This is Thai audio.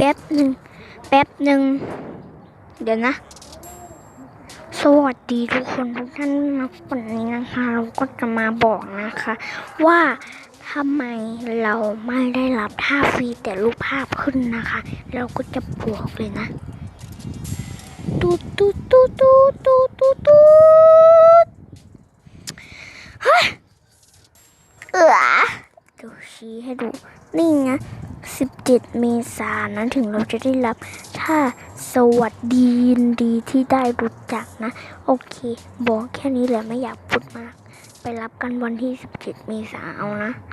ป๊บหนึ่งเดี๋ยวนะสวัสดีทุกคนทุกท่านนะวันนี้นะคะเราก็จะมาบอกนะคะว่าทำไมเราไม่ได้รับท่าฟรีแต่รูปภาพขึ้นนะคะเราก็จะบอกเลยนะตูดตูดตูดตูดตูดตูดตูดเฮ้ยดูชี้ให้ดูนี่ไง17 เมษายนนะถึงเราจะได้รับถ้าสวัสดียินดีที่ได้รู้จักนะโอเคบอกแค่นี้แหละไม่อยากพูดมากไปรับกันวันที่17 เมษายนเอานะ